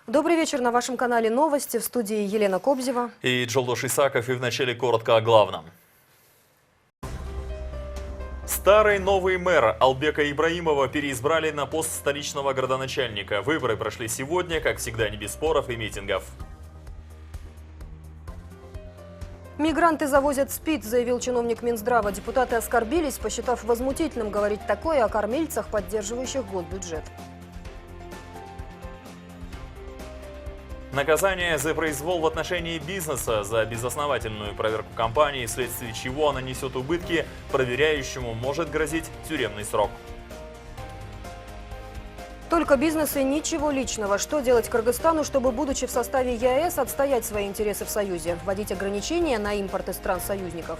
Добрый вечер. На вашем канале новости. В студии Елена Кобзева и Джолдош Исаков. И вначале коротко о главном. Старый новый мэр Албека Ибраимова переизбрали на пост столичного градоначальника. Выборы прошли сегодня, как всегда, не без споров и митингов. Мигранты завозят СПИД, заявил чиновник Минздрава. Депутаты оскорбились, посчитав возмутительным говорить такое о кормильцах, поддерживающих госбюджет. Наказание за произвол в отношении бизнеса, за безосновательную проверку компании, вследствие чего она несет убытки, проверяющему может грозить тюремный срок. Только бизнес и ничего личного. Что делать Кыргызстану, чтобы, будучи в составе ЕАЭС, отстоять свои интересы в Союзе? Вводить ограничения на импорт из стран-союзников?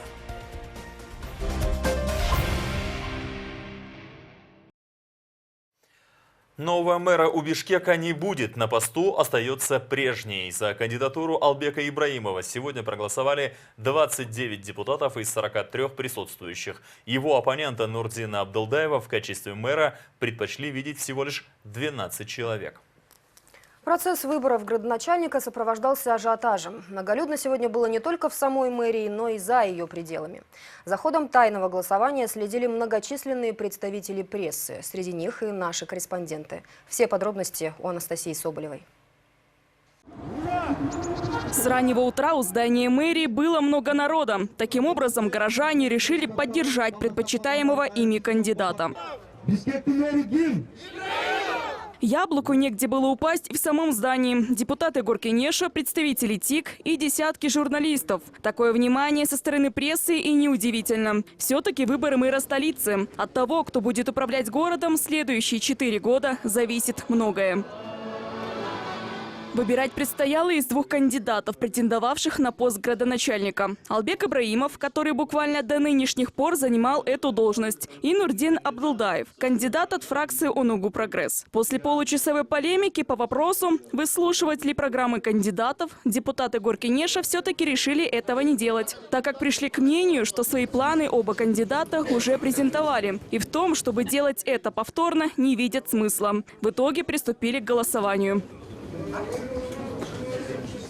Нового мэра у Бишкека не будет, на посту остается прежней. За кандидатуру Албека Ибраимова сегодня проголосовали 29 депутатов из 43 присутствующих. Его оппонента Нурдина Абдулдаева в качестве мэра предпочли видеть всего лишь 12 человек. Процесс выборов градоначальника сопровождался ажиотажем. Многолюдно сегодня было не только в самой мэрии, но и за ее пределами. За ходом тайного голосования следили многочисленные представители прессы. Среди них и наши корреспонденты. Все подробности у Анастасии Соболевой. С раннего утра у здания мэрии было много народа. Таким образом, горожане решили поддержать предпочитаемого ими кандидата. Яблоку негде было упасть и в самом здании. Депутаты Горкенеша, представители ТИК и десятки журналистов. Такое внимание со стороны прессы и неудивительно. Все-таки выборы мэра столицы. От того, кто будет управлять городом следующие 4 года, зависит многое. Выбирать предстояло из 2 кандидатов, претендовавших на пост градоначальника. Албек Ибраимов, который буквально до нынешних пор занимал эту должность, и Нурдин Абдулдаев, кандидат от фракции ОНУГУ «Прогресс». После получасовой полемики по вопросу, выслушивать ли программы кандидатов, депутаты Горкенеша все-таки решили этого не делать, так как пришли к мнению, что свои планы оба кандидата уже презентовали. И в том, чтобы делать это повторно, не видят смысла. В итоге приступили к голосованию.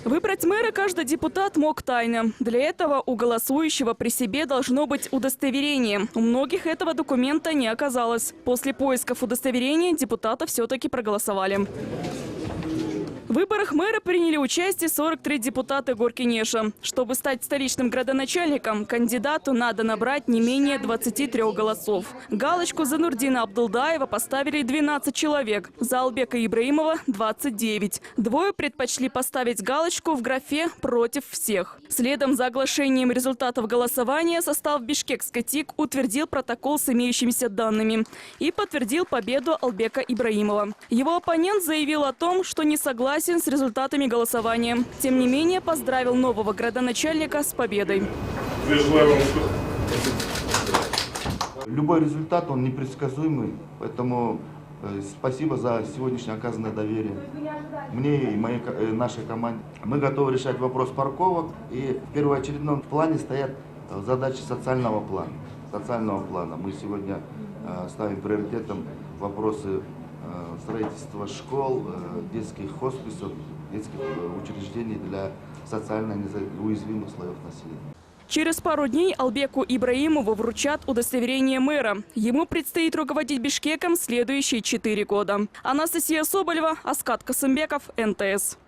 Выбрать мэра каждый депутат мог тайно. Для этого у голосующего при себе должно быть удостоверение. У многих этого документа не оказалось. После поисков удостоверения депутаты все-таки проголосовали. В выборах мэра приняли участие 43 депутата Горкенеша. Чтобы стать столичным градоначальником, кандидату надо набрать не менее 23 голосов. Галочку за Нурдина Абдулдаева поставили 12 человек, за Албека Ибраимова – 29. Двое предпочли поставить галочку в графе «Против всех». Следом за оглашением результатов голосования состав бишкекской ТИК утвердил протокол с имеющимися данными и подтвердил победу Албека Ибраимова. Его оппонент заявил о том, что не согласен с результатами голосования. Тем не менее, поздравил нового градоначальника с победой. Любой результат, он непредсказуемый, поэтому спасибо за сегодняшнее оказанное доверие. Мне и нашей команде. Мы готовы решать вопрос парковок, и в первоочередном плане стоят задачи социального плана. Мы сегодня ставим приоритетом вопросы строительства школ, детских хосписов, детских учреждений для социально уязвимых слоев населения. Через пару дней Албеку Ибраимову вручат удостоверение мэра. Ему предстоит руководить Бишкеком следующие 4 года. Анастасия Соболева, Аскат Касымбеков, НТС.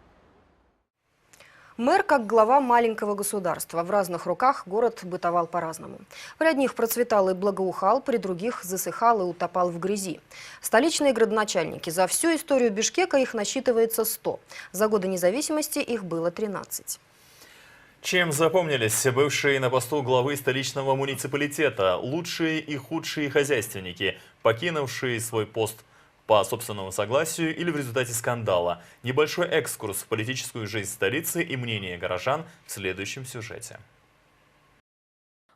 Мэр как глава маленького государства. В разных руках город бытовал по-разному. При одних процветал и благоухал, при других засыхал и утопал в грязи. Столичные градоначальники. За всю историю Бишкека их насчитывается 100. За годы независимости их было 13. Чем запомнились бывшие на посту главы столичного муниципалитета, лучшие и худшие хозяйственники, покинувшие свой пост по собственному согласию или в результате скандала? Небольшой экскурс в политическую жизнь столицы и мнение горожан в следующем сюжете.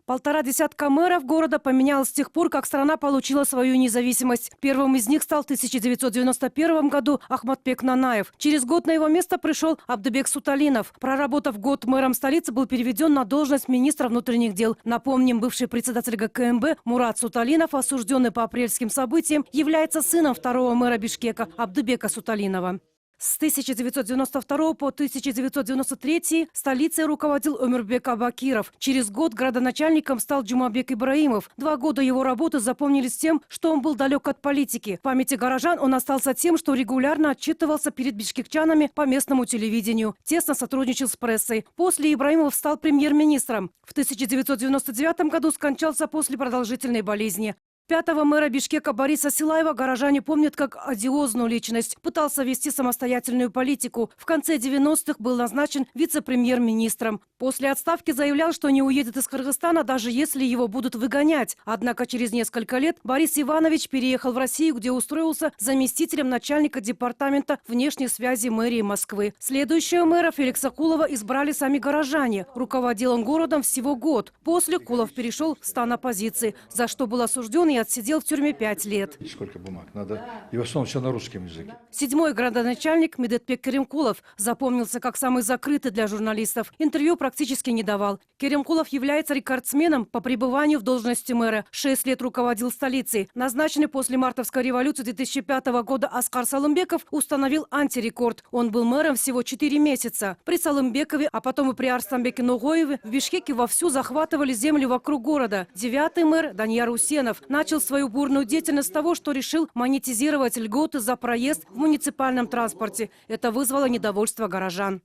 1,5 десятка мэров города поменялось с тех пор, как страна получила свою независимость. Первым из них стал в 1991 году Ахматбек Нанаев. Через год на его место пришел Абдыбек Суталинов. Проработав год мэром столицы, был переведен на должность министра внутренних дел. Напомним, бывший председатель ГКМБ Мурат Суталинов, осужденный по апрельским событиям, является сыном второго мэра Бишкека Абдыбека Суталинова. С 1992 по 1993 столицей руководил Омирбек Абакиров. Через год градоначальником стал Джумабек Ибраимов. 2 года его работы запомнились тем, что он был далек от политики. В памяти горожан он остался тем, что регулярно отчитывался перед бишкекчанами по местному телевидению. Тесно сотрудничал с прессой. После Ибраимов стал премьер-министром. В 1999 году скончался после продолжительной болезни. 5-го мэра Бишкека Бориса Силаева горожане помнят как одиозную личность. Пытался вести самостоятельную политику. В конце 90-х был назначен вице-премьер-министром. После отставки заявлял, что не уедет из Кыргызстана, даже если его будут выгонять. Однако через несколько лет Борис Иванович переехал в Россию, где устроился заместителем начальника департамента внешней связи мэрии Москвы. Следующего мэра Феликса Кулова избрали сами горожане. Руководил он городом всего год. После Кулов перешел в стан оппозиции, за что был осужден и отсидел в тюрьме 5 лет. Сколько бумаг надо. И в основном все на русском языке. 7-й градоначальник Медетбек Керимкулов запомнился как самый закрытый для журналистов. Интервью практически не давал. Керимкулов является рекордсменом по пребыванию в должности мэра. 6 лет руководил столицей. Назначенный после мартовской революции 2005 года Аскар Салымбеков установил антирекорд. Он был мэром всего 4 месяца. При Салымбекове, а потом и при Арстанбеке Ногоеве в Бишкеке вовсю захватывали землю вокруг города. 9-й мэр Данияр Усенов начал свою бурную деятельность с того, что решил монетизировать льготы за проезд в муниципальном транспорте. Это вызвало недовольство горожан.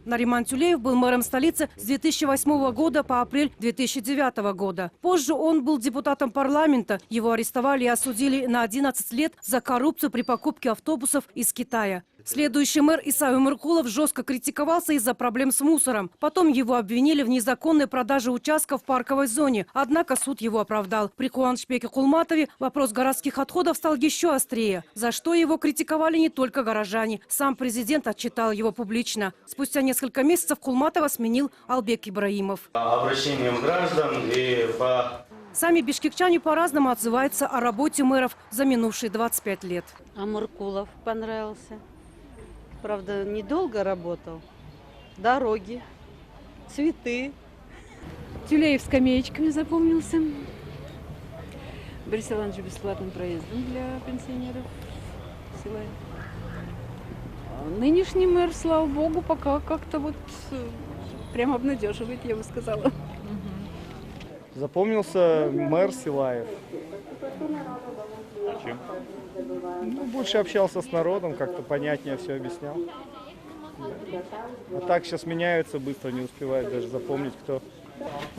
Нариман Тюлеев был мэром столицы с 2008 года по апрель 2009 года. Позже он был депутатом парламента. Его арестовали и осудили на 11 лет за коррупцию при покупке автобусов из Китая. Следующий мэр Иса Умыркулов жестко критиковался из-за проблем с мусором. Потом его обвинили в незаконной продаже участков в парковой зоне. Однако суд его оправдал. При Куанышбеке Кулматове вопрос городских отходов стал еще острее. За что его критиковали не только горожане. Сам президент отчитал его публично. Спустя несколько месяцев Кулматова сменил Албек Ибраимов. Обращением граждан и по... Сами бишкекчане по-разному отзываются о работе мэров за минувшие 25 лет. Амуркулов понравился. Правда, недолго работал. Дороги, цветы. Тюлеев скамеечками запомнился. Борис Иванович бесплатным проездом для пенсионеров. Силаев. Нынешний мэр, слава богу, пока как-то вот прям обнадеживает, я бы сказала. Запомнился мэр Силаев. Чем? Ну, больше общался с народом, как-то понятнее все объяснял. А так сейчас меняются, быстро не успевают даже запомнить, кто.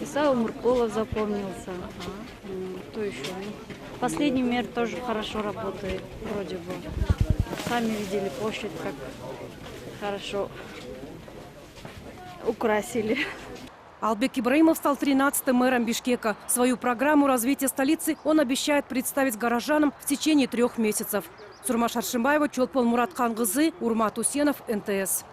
Иса Умуркулов запомнился. Кто еще? Последний мэр тоже хорошо работает, вроде бы. Сами видели площадь, как хорошо украсили. Албек Ибраимов стал 13-м мэром Бишкека. Свою программу развития столицы он обещает представить горожанам в течение 3 месяцев. Сурма Шаршимбаева, Чолпон Мураткангызы, Урмат Усенов, НТС.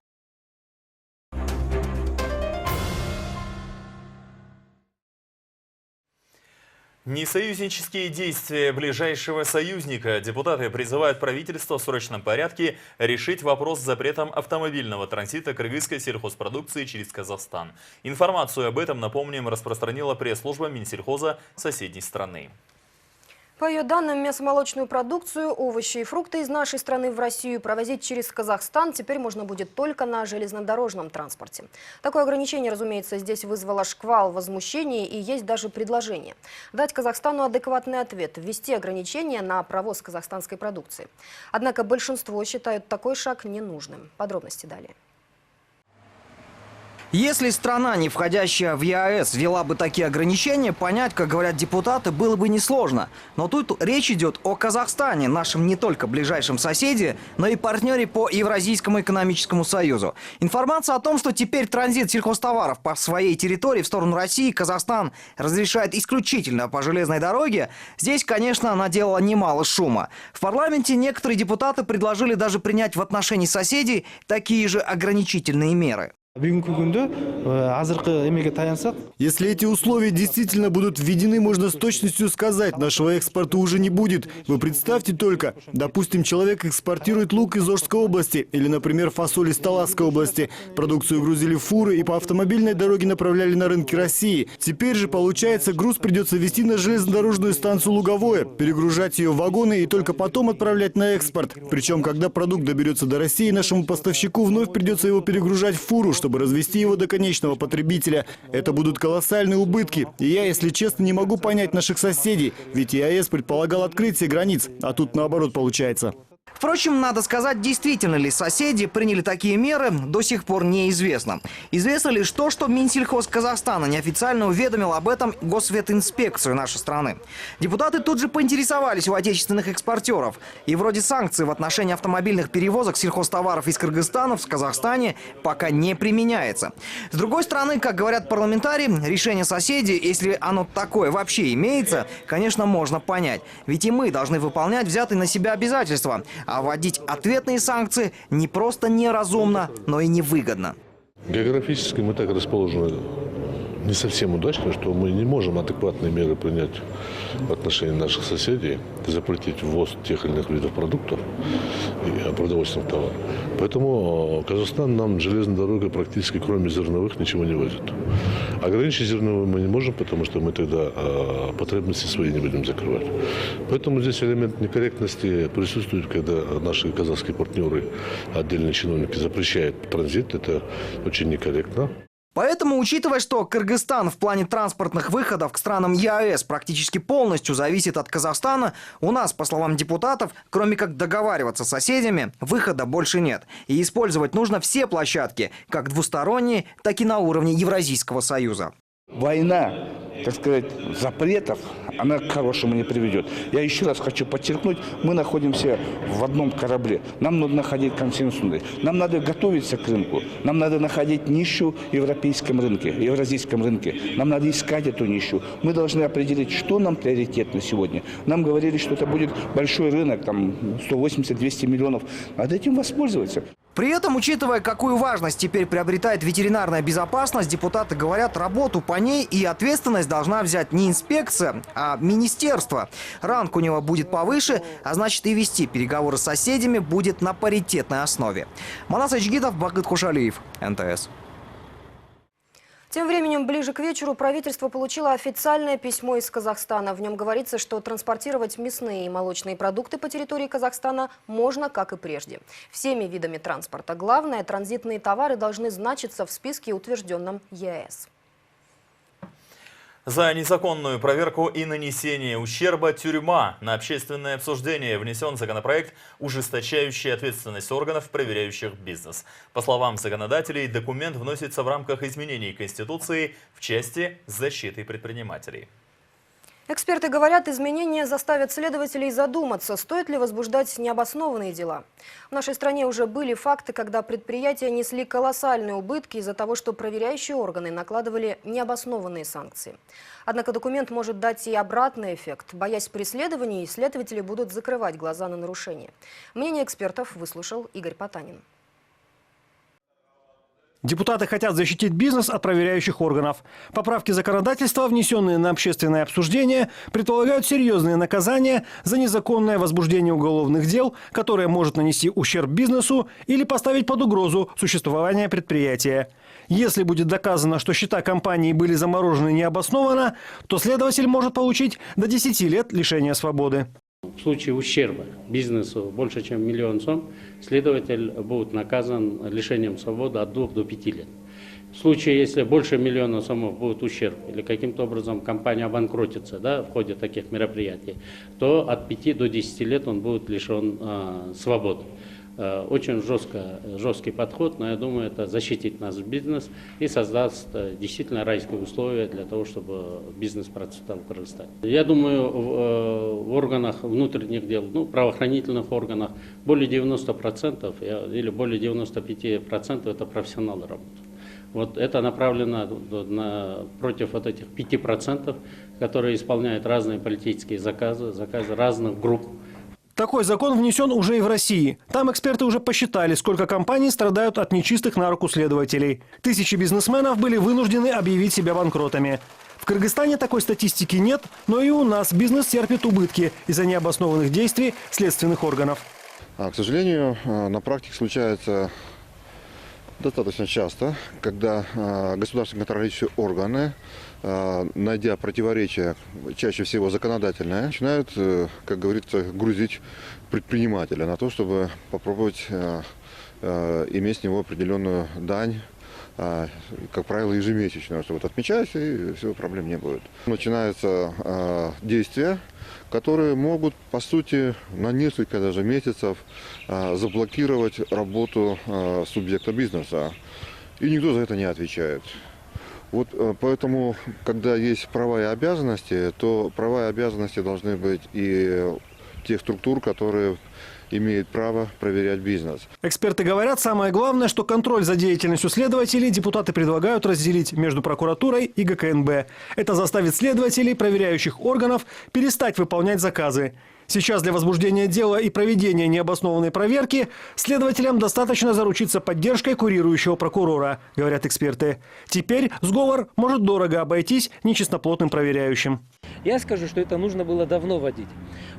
Несоюзнические действия ближайшего союзника. Депутаты призывают правительство в срочном порядке решить вопрос с запретом автомобильного транзита кыргызской сельхозпродукции через Казахстан. Информацию об этом, напомним, распространила пресс-служба Минсельхоза соседней страны. По ее данным, мясомолочную продукцию, овощи и фрукты из нашей страны в Россию провозить через Казахстан теперь можно будет только на железнодорожном транспорте. Такое ограничение, разумеется, здесь вызвало шквал возмущений и есть даже предложение дать Казахстану адекватный ответ, ввести ограничения на провоз казахстанской продукции. Однако большинство считают такой шаг ненужным. Подробности далее. Если страна, не входящая в ЕАЭС, ввела бы такие ограничения, понять, как говорят депутаты, было бы несложно. Но тут речь идет о Казахстане, нашем не только ближайшем соседе, но и партнере по Евразийскому экономическому союзу. Информация о том, что теперь транзит сельхозтоваров по своей территории в сторону России Казахстан разрешает исключительно по железной дороге, здесь, конечно, наделала немало шума. В парламенте некоторые депутаты предложили даже принять в отношении соседей такие же ограничительные меры. Если эти условия действительно будут введены, можно с точностью сказать, нашего экспорта уже не будет. Вы представьте только, допустим, человек экспортирует лук из Ожской области или, например, фасоль из Таласской области. Продукцию грузили в фуры и по автомобильной дороге направляли на рынки России. Теперь же, получается, груз придется везти на железнодорожную станцию Луговое, перегружать ее в вагоны и только потом отправлять на экспорт. Причем, когда продукт доберется до России, нашему поставщику вновь придется его перегружать в фуру, чтобы развести его до конечного потребителя. Это будут колоссальные убытки. И я, если честно, не могу понять наших соседей. Ведь ЕАЭС предполагал открытие границ, а тут наоборот получается. Впрочем, надо сказать, действительно ли соседи приняли такие меры, до сих пор неизвестно. Известно лишь то, что Минсельхоз Казахстана неофициально уведомил об этом Госветинспекцию нашей страны. Депутаты тут же поинтересовались у отечественных экспортеров. И вроде санкций в отношении автомобильных перевозок сельхозтоваров из Кыргызстана в Казахстане пока не применяется. С другой стороны, как говорят парламентарии, решение соседей, если оно такое вообще имеется, конечно, можно понять. Ведь и мы должны выполнять взятые на себя обязательства. А вводить ответные санкции не просто неразумно, но и невыгодно. Географически мы так расположены не совсем удачно, что мы не можем адекватные меры принять в отношении наших соседей, запретить ввоз тех или иных видов продуктов и продовольственных товаров. Поэтому Казахстан нам железной дорогой практически кроме зерновых ничего не возит. Ограничить зерновые мы не можем, потому что мы тогда потребности свои не будем закрывать. Поэтому здесь элемент некорректности присутствует, когда наши казахские партнеры, отдельные чиновники запрещают транзит. Это очень некорректно. Поэтому, учитывая, что Кыргызстан в плане транспортных выходов к странам ЕАЭС практически полностью зависит от Казахстана, у нас, по словам депутатов, кроме как договариваться с соседями, выхода больше нет. И использовать нужно все площадки, как двусторонние, так и на уровне Евразийского союза. Война, так сказать, запретов, она к хорошему не приведет. Я еще раз хочу подчеркнуть, мы находимся в одном корабле. Нам надо находить консенсус. Нам надо готовиться к рынку. Нам надо находить нишу в европейском рынке, евразийском рынке. Нам надо искать эту нишу. Мы должны определить, что нам приоритетно сегодня. Нам говорили, что это будет большой рынок, там 180-200 миллионов. Надо этим воспользоваться. При этом, учитывая, какую важность теперь приобретает ветеринарная безопасность, депутаты говорят, работу по ней и ответственность должна взять не инспекция, а министерство. Ранг у него будет повыше, а значит и вести переговоры с соседями будет на паритетной основе. Манас Ачгидов, Багыт Кушалиев, НТС. Тем временем, ближе к вечеру правительство получило официальное письмо из Казахстана. В нем говорится, что транспортировать мясные и молочные продукты по территории Казахстана можно, как и прежде. Всеми видами транспорта. Главное, транзитные товары должны значиться в списке, утвержденном ЕАЭС. За незаконную проверку и нанесение ущерба тюрьма. На общественное обсуждение внесен законопроект, ужесточающий ответственность органов, проверяющих бизнес. По словам законодателей, документ вносится в рамках изменений Конституции в части защиты предпринимателей. Эксперты говорят, изменения заставят следователей задуматься, стоит ли возбуждать необоснованные дела. В нашей стране уже были факты, когда предприятия несли колоссальные убытки из-за того, что проверяющие органы накладывали необоснованные санкции. Однако документ может дать и обратный эффект. Боясь преследований, следователи будут закрывать глаза на нарушения. Мнение экспертов выслушал Игорь Потанин. Депутаты хотят защитить бизнес от проверяющих органов. Поправки законодательства, внесенные на общественное обсуждение, предполагают серьезные наказания за незаконное возбуждение уголовных дел, которое может нанести ущерб бизнесу или поставить под угрозу существование предприятия. Если будет доказано, что счета компании были заморожены необоснованно, то следователь может получить до 10 лет лишения свободы. В случае ущерба бизнесу больше, чем 1 миллион сом, следователь будет наказан лишением свободы от 2 до 5 лет. В случае, если больше 1 миллиона сомов будет ущерб или каким-то образом компания обанкротится, в ходе таких мероприятий, то от 5 до 10 лет он будет лишен свободы. Очень жесткий подход, но я думаю, это защитит наш бизнес и создаст действительно райские условия для того, чтобы бизнес процветал в Кыргызстане. Я думаю, в органах внутренних дел, правоохранительных органах более 90% или более 95% это профессионалы работают. Вот это направлено против вот этих 5%, которые исполняют разные политические заказы разных групп. Такой закон внесен уже и в России. Там эксперты уже посчитали, сколько компаний страдают от нечистых на руку следователей. Тысячи бизнесменов были вынуждены объявить себя банкротами. В Кыргызстане такой статистики нет, но и у нас бизнес терпит убытки из-за необоснованных действий следственных органов. К сожалению, на практике случается достаточно часто, когда государственные контролирующие органы, найдя противоречия, чаще всего законодательные, начинают, как говорится, грузить предпринимателя на то, чтобы попробовать иметь с него определенную дань, как правило, ежемесячно, что вот отмечайся, и все, проблем не будет. Начинаются действия, которые могут, по сути, на несколько даже месяцев заблокировать работу субъекта бизнеса. И никто за это не отвечает. Вот поэтому, когда есть права и обязанности, то права и обязанности должны быть и тех структур, которые имеют право проверять бизнес. Эксперты говорят, самое главное, что контроль за деятельностью следователей депутаты предлагают разделить между прокуратурой и ГКНБ. Это заставит следователей, проверяющих органов, перестать выполнять заказы. Сейчас для возбуждения дела и проведения необоснованной проверки следователям достаточно заручиться поддержкой курирующего прокурора, говорят эксперты. Теперь сговор может дорого обойтись нечистоплотным проверяющим. Я скажу, что это нужно было давно вводить.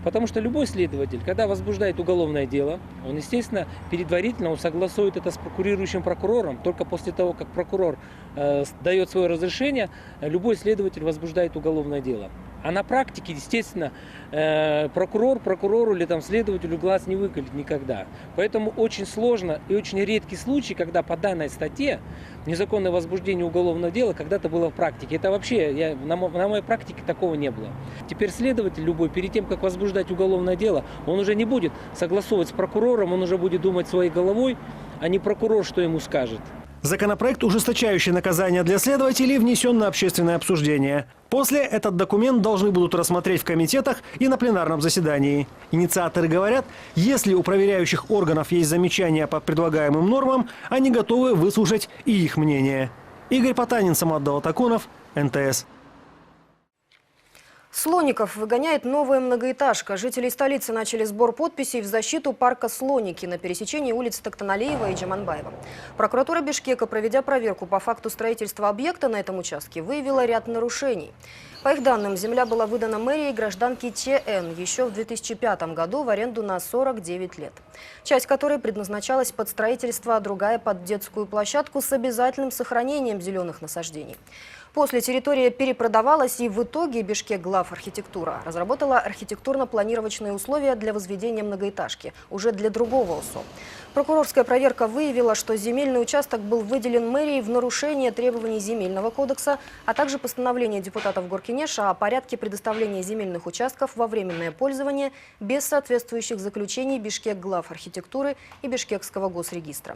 Потому что любой следователь, когда возбуждает уголовное дело, он, естественно, предварительно он согласует это с прокурирующим прокурором. Только после того, как прокурор дает свое разрешение, любой следователь возбуждает уголовное дело. А на практике, естественно, прокурор прокурору или там следователю глаз не выколет никогда. Поэтому очень сложно и очень редкий случай, когда по данной статье незаконное возбуждение уголовного дела когда-то было в практике. Это вообще, на моей практике такого не было. Теперь следователь любой, перед тем, как возбуждать уголовное дело, он уже не будет согласовывать с прокурором, он уже будет думать своей головой, а не прокурор, что ему скажет. Законопроект, ужесточающий наказания для следователей, внесен на общественное обсуждение. После этот документ должны будут рассмотреть в комитетах и на пленарном заседании. Инициаторы говорят, если у проверяющих органов есть замечания по предлагаемым нормам, они готовы выслушать и их мнение. Игорь Потанин, Самат Давлатакунов, НТС. Слоников выгоняет новая многоэтажка. Жители столицы начали сбор подписей в защиту парка «Слоники» на пересечении улиц Токтаналиева и Джаманбаева. Прокуратура Бишкека, проведя проверку по факту строительства объекта на этом участке, выявила ряд нарушений. По их данным, земля была выдана мэрией гражданки ЧН еще в 2005 году в аренду на 49 лет. Часть которой предназначалась под строительство, а другая под детскую площадку с обязательным сохранением зеленых насаждений. После территория перепродавалась, и в итоге Бишкек-Главархитектура разработала архитектурно-планировочные условия для возведения многоэтажки, уже для другого УСО. Прокурорская проверка выявила, что земельный участок был выделен мэрией в нарушение требований Земельного кодекса, а также постановления депутатов Горкинеша о порядке предоставления земельных участков во временное пользование без соответствующих заключений Бишкек-Главархитектуры и Бишкекского госрегистра.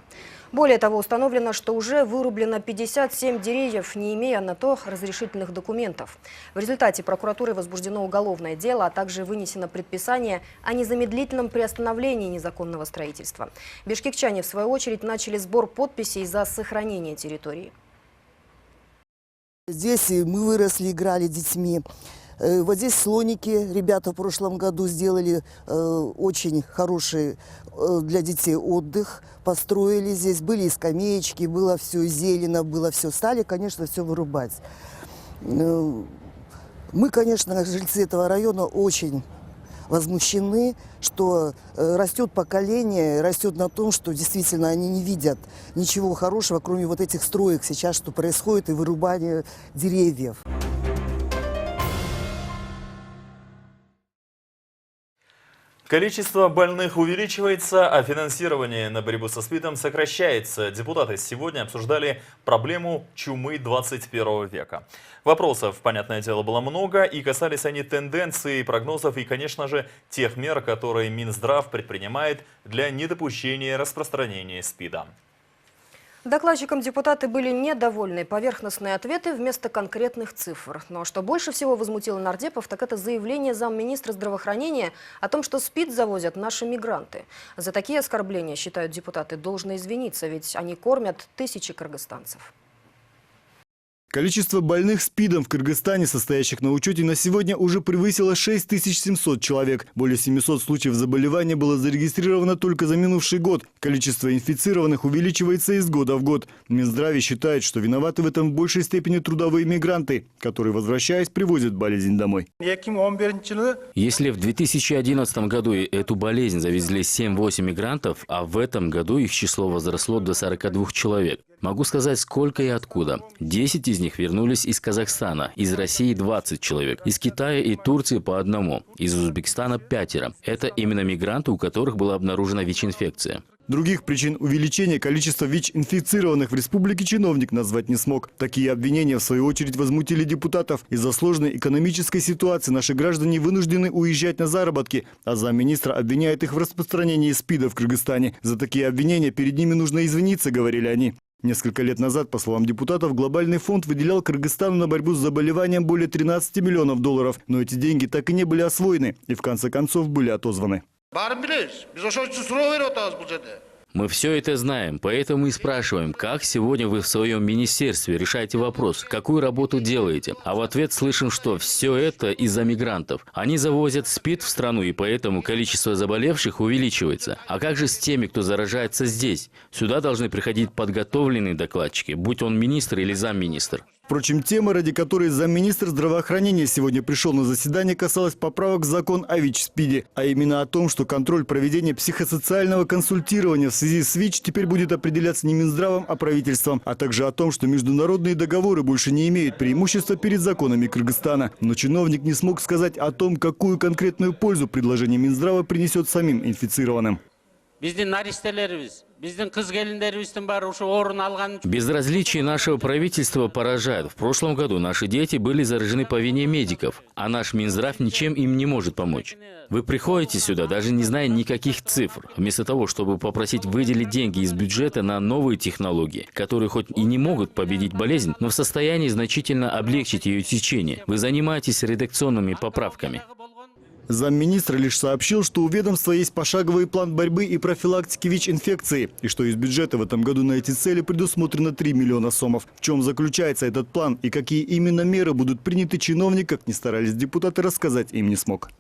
Более того, установлено, что уже вырублено 57 деревьев, не имея на то разрешительных документов. В результате прокуратурой возбуждено уголовное дело, а также вынесено предписание о незамедлительном приостановлении незаконного строительства. Бишкекчане, в свою очередь, начали сбор подписей за сохранение территории. Здесь мы выросли, играли детьми. Вот здесь слоники. Ребята в прошлом году сделали очень хороший для детей отдых. Построили здесь. Были и скамеечки, было все зелено, было все. Стали, конечно, все вырубать. Мы, конечно, жильцы этого района очень возмущены, что растет поколение, растет на том, что действительно они не видят ничего хорошего, кроме вот этих строек сейчас, что происходит, и вырубание деревьев. Количество больных увеличивается, а финансирование на борьбу со СПИДом сокращается. Депутаты сегодня обсуждали проблему чумы 21 века. Вопросов, понятное дело, было много, и касались они тенденций, прогнозов и, конечно же, тех мер, которые Минздрав предпринимает для недопущения распространения СПИДа. Докладчикам депутаты были недовольны. Поверхностные ответы вместо конкретных цифр. Но что больше всего возмутило нардепов, так это заявление замминистра здравоохранения о том, что СПИД завозят наши мигранты. За такие оскорбления, считают депутаты, должны извиниться, ведь они кормят тысячи кыргызстанцев. Количество больных СПИДом в Кыргызстане, состоящих на учете, на сегодня уже превысило 6700 человек. Более 700 случаев заболевания было зарегистрировано только за минувший год. Количество инфицированных увеличивается из года в год. Минздрав считает, что виноваты в этом в большей степени трудовые мигранты, которые, возвращаясь, привозят болезнь домой. Если в 2011 году эту болезнь завезли 7-8 мигрантов, а в этом году их число возросло до 42 человек. Могу сказать, сколько и откуда. 10 из них вернулись из Казахстана, из России 20 человек, из Китая и Турции по одному, из Узбекистана 5. Это именно мигранты, у которых была обнаружена ВИЧ-инфекция. Других причин увеличения количества ВИЧ-инфицированных в республике чиновник назвать не смог. Такие обвинения, в свою очередь, возмутили депутатов. Из-за сложной экономической ситуации наши граждане вынуждены уезжать на заработки, а замминистра обвиняет их в распространении СПИДа в Кыргызстане. За такие обвинения перед ними нужно извиниться, говорили они. Несколько лет назад, по словам депутатов, глобальный фонд выделял Кыргызстану на борьбу с заболеванием более 13 миллионов долларов. Но эти деньги так и не были освоены и в конце концов были отозваны. Мы все это знаем, поэтому и спрашиваем, как сегодня вы в своем министерстве решаете вопрос, какую работу делаете. А в ответ слышим, что все это из-за мигрантов. Они завозят СПИД в страну, и поэтому количество заболевших увеличивается. А как же с теми, кто заражается здесь? Сюда должны приходить подготовленные докладчики, будь он министр или замминистр. Впрочем, тема, ради которой замминистра здравоохранения сегодня пришел на заседание, касалась поправок в закон о ВИЧ-СПИДе. А именно о том, что контроль проведения психосоциального консультирования в связи с ВИЧ теперь будет определяться не Минздравом, а правительством. А также о том, что международные договоры больше не имеют преимущества перед законами Кыргызстана. Но чиновник не смог сказать о том, какую конкретную пользу предложение Минздрава принесет самим инфицированным. Безразличие нашего правительства поражает. В прошлом году наши дети были заражены по вине медиков, а наш Минздрав ничем им не может помочь. Вы приходите сюда, даже не зная никаких цифр, вместо того, чтобы попросить выделить деньги из бюджета на новые технологии, которые хоть и не могут победить болезнь, но в состоянии значительно облегчить ее течение. Вы занимаетесь редакционными поправками. Замминистра лишь сообщил, что у ведомства есть пошаговый план борьбы и профилактики ВИЧ-инфекции, и что из бюджета в этом году на эти цели предусмотрено 3 миллиона сомов. В чем заключается этот план и какие именно меры будут приняты, чиновник, как ни старались депутаты, рассказать им не смог.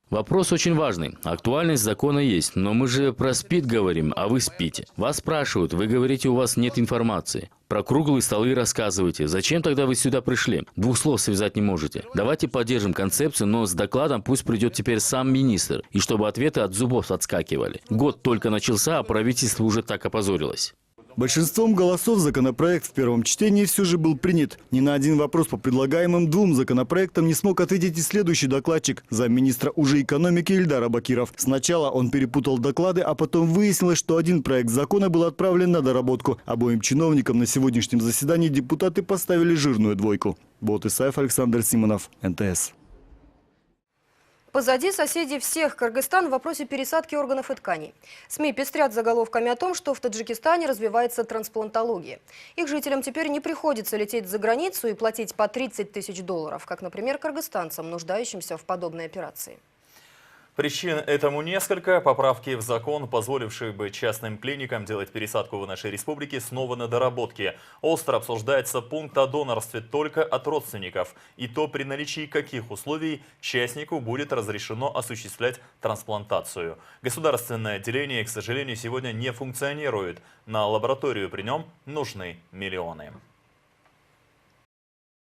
Вопрос очень важный. Актуальность закона есть, но мы же про СПИД говорим, а вы спите. Вас спрашивают, вы говорите, у вас нет информации. Про круглые столы рассказываете. Зачем тогда вы сюда пришли? 2 слов связать не можете. Давайте поддержим концепцию, но с докладом пусть придет теперь сам министр. И чтобы ответы от зубов отскакивали. Год только начался, а правительство уже так опозорилось. Большинством голосов законопроект в первом чтении все же был принят. Ни на один вопрос по предлагаемым 2 законопроектам не смог ответить и следующий докладчик, замминистра уже экономики Ильдар Абакиров. Сначала он перепутал доклады, а потом выяснилось, что один проект закона был отправлен на доработку. Обоим чиновникам на сегодняшнем заседании депутаты поставили жирную 2. Болот Исаев, Александр Симонов, НТС. Позади соседей всех Кыргызстан в вопросе пересадки органов и тканей. СМИ пестрят заголовками о том, что в Таджикистане развивается трансплантология. Их жителям теперь не приходится лететь за границу и платить по 30 тысяч долларов, как, например, кыргызстанцам, нуждающимся в подобной операции. Причин этому несколько. Поправки в закон, позволившие бы частным клиникам делать пересадку в нашей республике, снова на доработке. Остро обсуждается пункт о донорстве только от родственников. И то, при наличии каких условий частнику будет разрешено осуществлять трансплантацию. Государственное отделение, к сожалению, сегодня не функционирует. На лабораторию при нем нужны миллионы.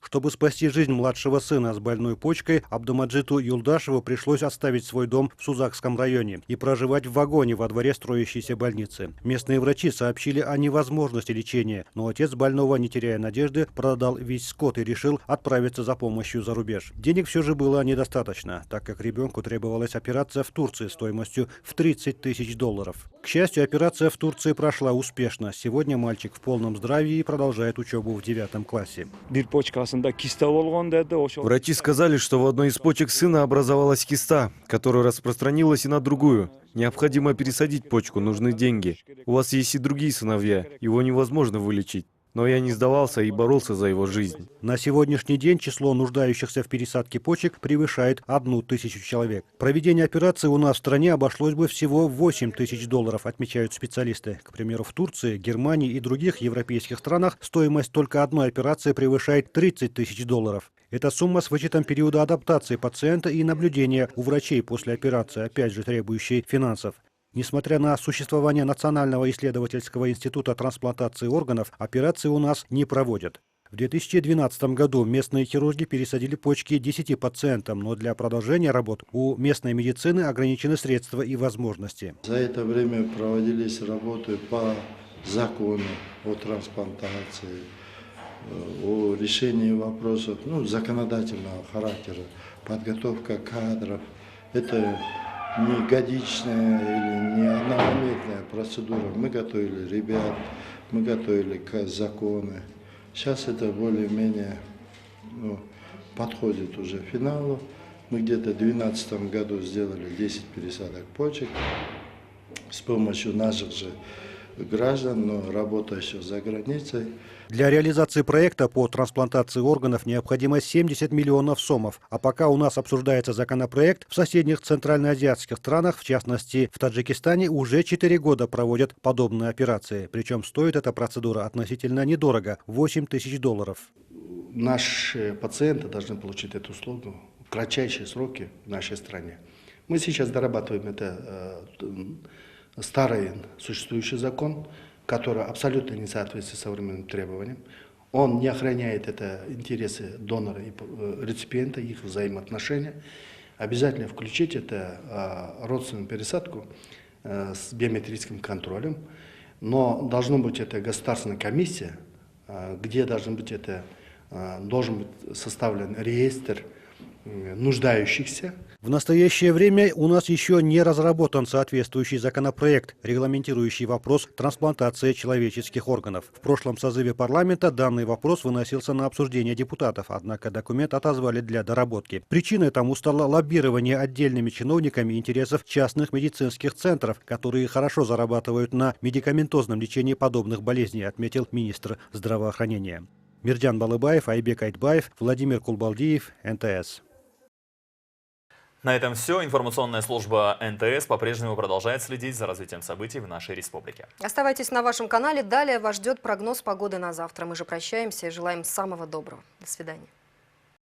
Чтобы спасти жизнь младшего сына с больной почкой, Абдумаджиту Юлдашеву пришлось оставить свой дом в Сузакском районе и проживать в вагоне во дворе строящейся больницы. Местные врачи сообщили о невозможности лечения, но отец больного, не теряя надежды, продал весь скот и решил отправиться за помощью за рубеж. Денег все же было недостаточно, так как ребенку требовалась операция в Турции стоимостью в 30 тысяч долларов. К счастью, операция в Турции прошла успешно. Сегодня мальчик в полном здравии и продолжает учебу в 9 классе. Врачи сказали, что в одной из почек сына образовалась киста, которая распространилась и на другую. Необходимо пересадить почку, нужны деньги. У вас есть и другие сыновья, его невозможно вылечить. Но я не сдавался и боролся за его жизнь. На сегодняшний день число нуждающихся в пересадке почек превышает 1000 человек. Проведение операции у нас в стране обошлось бы всего в $8000, отмечают специалисты. К примеру, в Турции, Германии и других европейских странах стоимость только одной операции превышает $30 000. Эта сумма с вычетом периода адаптации пациента и наблюдения у врачей после операции, опять же требующей финансов. Несмотря на существование Национального исследовательского института трансплантации органов, операции у нас не проводят. В 2012 году местные хирурги пересадили почки 10 пациентам, но для продолжения работ у местной медицины ограничены средства и возможности. За это время проводились работы по закону о трансплантации, о решении вопросов законодательного характера, подготовка кадров. Это не годичная или не одномоментная процедура. Мы готовили ребят, мы готовили законы. Сейчас это более-менее подходит уже к финалу. Мы где-то в 2012 году сделали 10 пересадок почек с помощью наших же граждан, но работающих за границей. Для реализации проекта по трансплантации органов необходимо 70 миллионов сомов. А пока у нас обсуждается законопроект, в соседних центральноазиатских странах, в частности в Таджикистане, уже 4 года проводят подобные операции. Причем стоит эта процедура относительно недорого – $8000. Наши пациенты должны получить эту услугу в кратчайшие сроки в нашей стране. Мы сейчас дорабатываем это старый существующий закон, который абсолютно не соответствует современным требованиям. Он не охраняет интересы донора и реципиента, их взаимоотношения. Обязательно включить это родственную пересадку с биометрическим контролем. Но должна быть это государственная комиссия, где должен быть составлен реестр нуждающихся. В настоящее время у нас еще не разработан соответствующий законопроект, регламентирующий вопрос трансплантации человеческих органов. В прошлом созыве парламента данный вопрос выносился на обсуждение депутатов, однако документ отозвали для доработки. Причиной тому стало лоббирование отдельными чиновниками интересов частных медицинских центров, которые хорошо зарабатывают на медикаментозном лечении подобных болезней, отметил министр здравоохранения. Мирдян Балыбаев, Айбек Айтбаев, Владимир Кулбалдиев, НТС. На этом все. Информационная служба НТС по-прежнему продолжает следить за развитием событий в нашей республике. Оставайтесь на вашем канале. Далее вас ждет прогноз погоды на завтра. Мы же прощаемся и желаем самого доброго. До свидания.